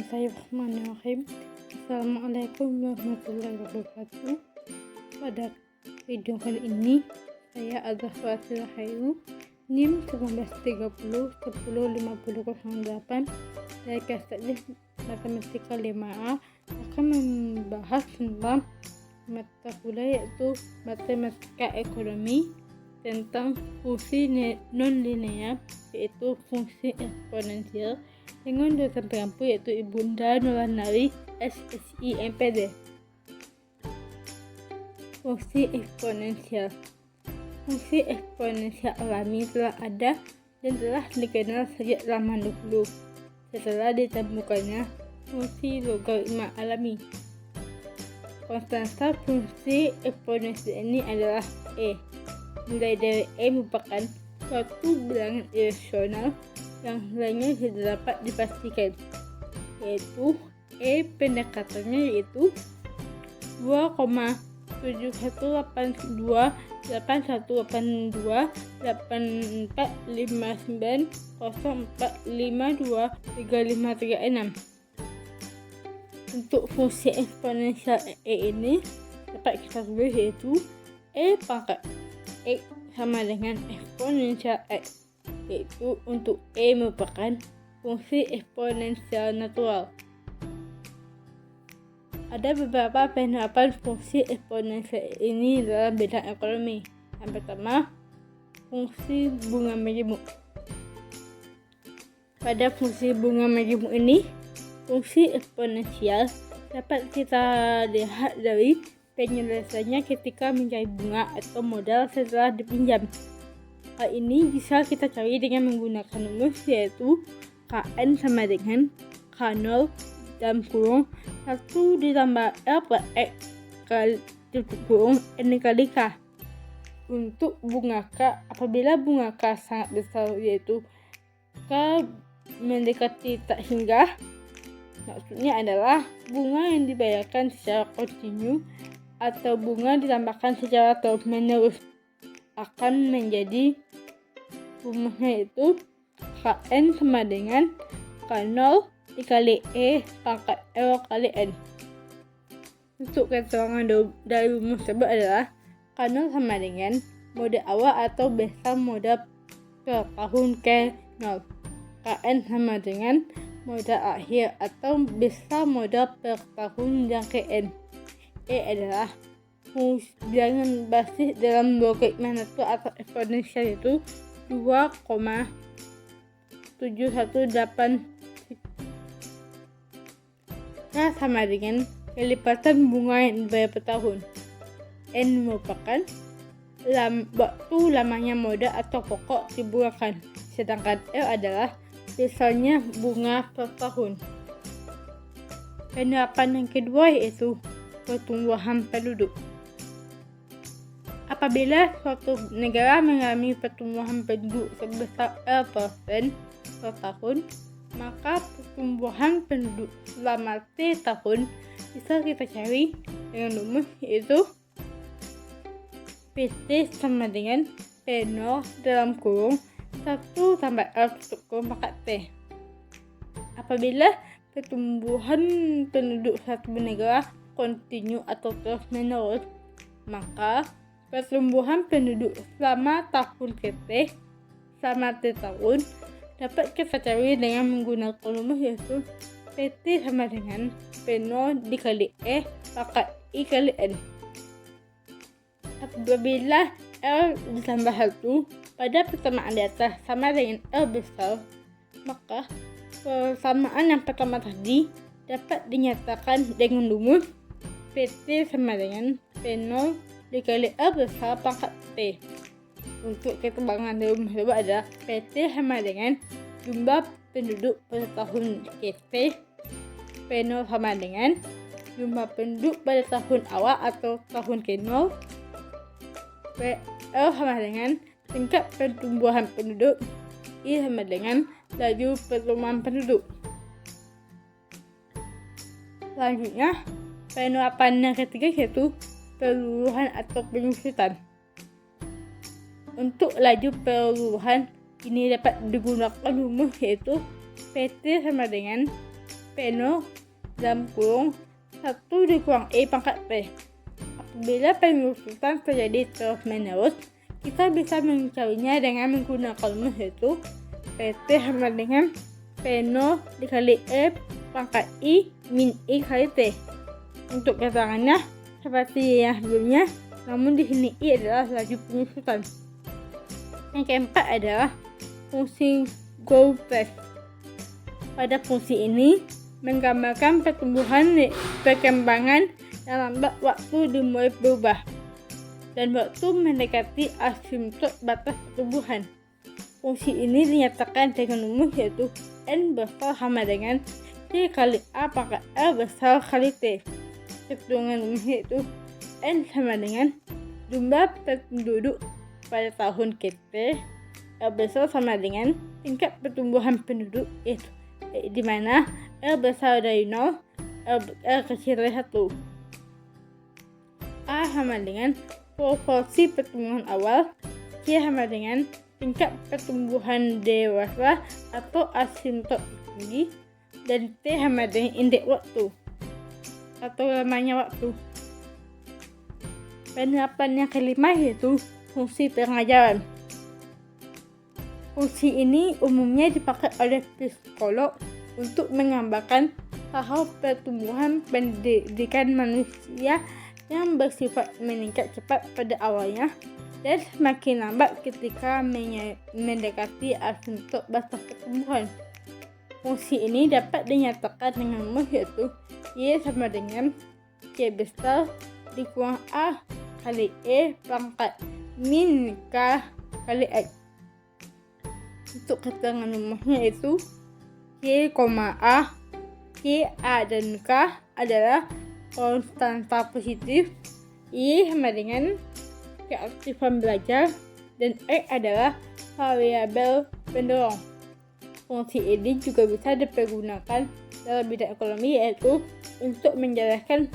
Bismillahirrahmanirrahim. Assalamualaikum warahmatullahi wabarakatuh. Pada video kali ini saya Azhar Fathia Khairu, NIM 1930 105008 dari kelas teknik matematika 5A akan membahas tentang mata kuliah yaitu matematika ekonomi tentang fungsi non-linear yaitu fungsi eksponensial dengan dosen pengampu yaitu Ibunda Nurlanari SSI MPD. Fungsi eksponensial. Fungsi eksponensial alami telah ada dan telah dikenal sejak zaman dahulu setelah ditemukannya fungsi logaritma alami. Konstanta fungsi eksponensial ini adalah E. Nilai dari E merupakan suatu bilangan irasional yang nilainya tidak dapat dipastikan, yaitu E pendekatannya yaitu 2,71882845904523536. Untuk fungsi eksponensial E ini dapat kita tulis yaitu E pangkat X sama dengan eksponensial X, yaitu untuk E merupakan fungsi eksponensial natural. Ada beberapa penerapan fungsi eksponensial ini dalam bidang ekonomi. Yang pertama, fungsi bunga majemuk. Pada fungsi bunga majemuk ini, fungsi eksponensial dapat kita lihat dari penyelesaiannya ketika mencari bunga atau modal setelah dipinjam. Hal ini bisa kita cari dengan menggunakan rumus yaitu Kn sama dengan K0 dalam kurung 1 ditambah L per X kali tutup kurung N kali K. Untuk bunga K, apabila bunga K sangat besar yaitu K mendekati tak hingga, maksudnya adalah bunga yang dibayarkan secara kontinu atau bunga ditambahkan secara terus menerus akan menjadi rumusnya itu Kn sama dengan K0 dikali E pangkat L kali N. Untuk keterangan dari rumus tersebut adalah K0 sama dengan modal awal atau besar modal per tahun K0. Kn sama dengan modal akhir atau besar modal per tahun yang Kn. E adalah bilangan basis dalam logaritma natural atau eksponensial yaitu 2,718 K sama dengan kelipatan bunga yang dibayar per tahun. N merupakan waktu lamanya modal atau pokok dibungakan, sedangkan L adalah besarnya bunga per tahun. Penerapan yang kedua yaitu pertumbuhan penduduk. Apabila suatu negara mengalami pertumbuhan penduduk sebesar L% per tahun, maka pertumbuhan penduduk selama T tahun bisa kita cari dengan rumus yaitu PT sama dengan P0 dalam kurung 1 tambah L tutup kurung pangkat T. Apabila pertumbuhan penduduk satu negara kontinu atau terus menerus, maka pertumbuhan penduduk selama tahun PT selama T tahun dapat kita cari dengan menggunakan rumus yaitu PT sama dengan P0 dikali E pangkat I kali N. Apabila L ditambah 1 pada persamaan di atas sama dengan L besar, maka persamaan yang pertama tadi dapat dinyatakan dengan rumus PT sama dengan P0 dikali L besar pangkat T. Untuk keterangan dari rumus tersebut adalah PT sama dengan jumlah penduduk pada tahun PT, P0 sama dengan jumlah penduduk pada tahun awal atau tahun K0, L sama dengan tingkat pertumbuhan penduduk, I sama dengan laju pertumbuhan penduduk. Selanjutnya, penerapan yang ketiga yaitu perluruhan atau penyusutan. Untuk laju perluruhan ini dapat digunakan rumus yaitu PT sama dengan P0 dalam kurung 1 dikurang I pangkat P. Apabila pengurusan terjadi terus menerus, kita bisa mencarinya dengan menggunakan rumus, yaitu PT sama dengan P0 dikali E pangkat I min I kali T. Untuk keterangannya seperti yang sebelumnya, namun di sini I adalah laju pengurusan. Yang keempat adalah fungsi Goldbach. Pada fungsi ini menggambarkan perkembangan yang lambat waktu dimulai berubah dan waktu mendekati asimptot batas pertumbuhan. Fungsi ini dinyatakan dengan rumus, yaitu N besar sama dengan T kali A pangkat L besar kali T. Hitungan rumus yaitu N sama dengan jumlah penduduk pada tahun KT, L besar sama dengan tingkat pertumbuhan penduduk, yaitu di mana L besar dari 0, L kecil dari 1. A sama dengan proporsi pertumbuhan awal, C sama dengan tingkat pertumbuhan dewasa atau asimptot tinggi, dan T sama dengan indeks waktu atau lamanya waktu. Penerapan yang kelima yaitu fungsi pengajaran. Fungsi ini umumnya dipakai oleh psikolog untuk menggambarkan tahap pertumbuhan pendidikan manusia yang bersifat meningkat cepat pada awalnya dan semakin lambat ketika mendekati asimptot batas pertumbuhan. Fungsi ini dapat dinyatakan dengan rumus, yaitu Y sama dengan C besar dikurang A kali E pangkat min K kali X. Untuk keterangan rumusnya itu K, A, K, A dan K adalah konstanta positif, I sama dengan keaktifan belajar, dan X adalah variabel pendorong. Fungsi ini juga bisa dipergunakan dalam bidang ekonomi, yaitu untuk menjelaskan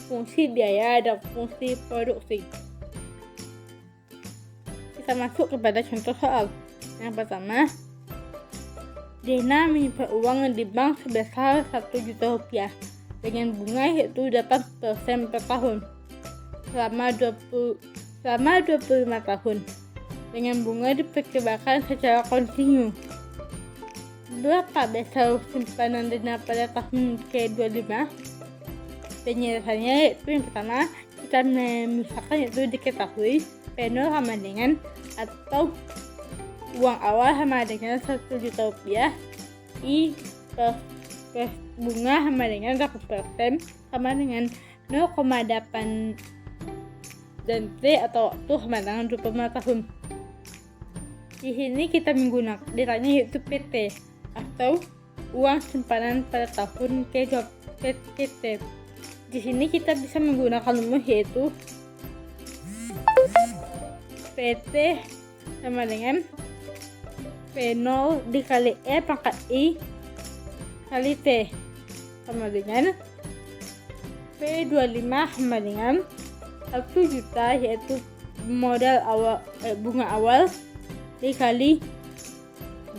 fungsi biaya dan fungsi produksi. Kita masuk kepada contoh soal. Yang pertama, Dena menyimpan uang di bank sebesar 1 juta rupiah dengan bunga yaitu 8% per tahun selama 25 tahun dengan bunga diperkirakan secara kontinu. Berapa besar simpanan Dena pada tahun ke-25? Penjelasannya yaitu yang pertama, kita misalkan yaitu diketahui P0 sama dengan atau uang awal sama dengan 1 juta rupiah, I per bunga sama dengan 8% sama dengan 0,8 dan T atau waktu sama dengan 25 tahun. Di sini kita menggunakan datanya yaitu PT atau uang simpanan pada tahun KT. Di sini kita bisa menggunakan rumus yaitu PT sama dengan P0 dikali E pangkat I kali T sama dengan P25 sama dengan 1 juta yaitu modal awal bunga awal dikali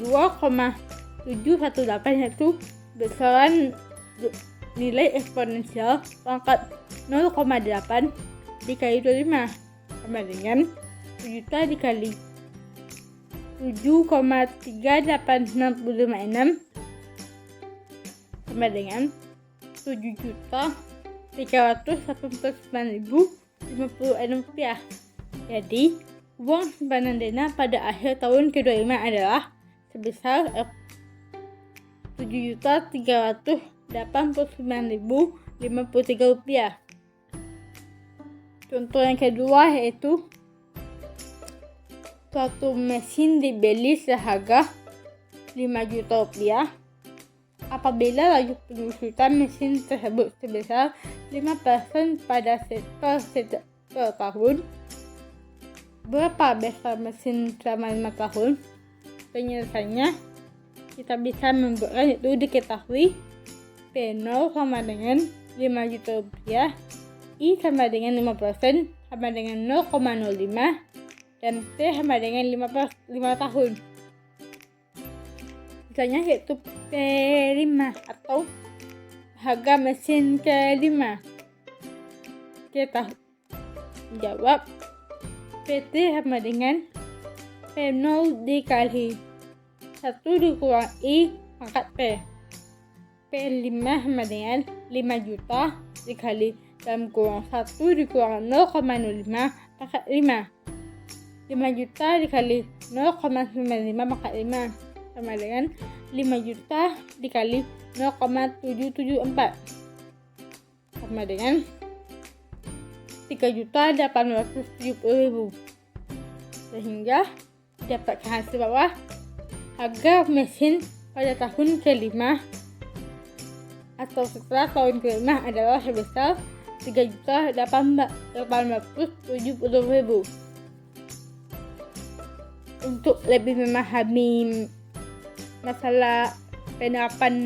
2,718 yaitu besaran nilai eksponensial pangkat 0,8 dikali 25 sama dengan 1 juta dikali 7,3865 sama dengan 7.389.056 rupiah. Jadi uang simpanan Dena pada akhir tahun ke-25 adalah sebesar 7.389.053 rupiah. Contoh yang kedua yaitu suatu mesin dibeli seharga 5 juta rupiah. Apabila laju penyusutan mesin tersebut sebesar 5% per tahun, berapa besar mesin selama 5 tahun? Penyelesaiannya kita bisa membuatkan itu diketahui P0 sama dengan 5 juta rupiah, I sama dengan 5% sama dengan 0,05 dan T sama dengan 5 tahun. Misalnya yaitu P5 atau harga mesin kelima? Kita jawab PT sama dengan P0 dikali 1 dikurang I pangkat P. P5 sama dengan 5 juta dikali dalam kurung 1 dikurang 0,05 pangkat 5. 5 juta dikali 0,95 pangkat 5 sama dengan 5 juta dikali 0,774 sama dengan 3.870.000. Sehingga dapatkan hasil bahwa harga mesin pada tahun kelima atau setelah tahun kelima adalah sebesar 3.870.000. Untuk lebih memahami masalah penerapan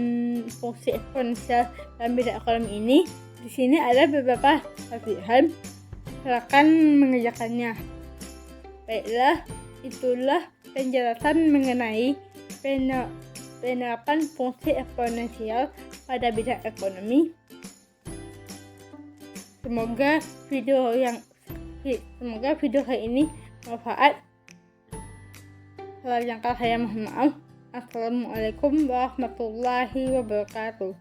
fungsi eksponensial dalam bidang ekonomi ini, di sini ada beberapa latihan. Silakan mengerjakannya. Baiklah, itulah penjelasan mengenai penerapan fungsi eksponensial pada bidang ekonomi. Semoga video kali ini bermanfaat. Kalau yang saya mohon maaf. Assalamualaikum warahmatullahi wabarakatuh.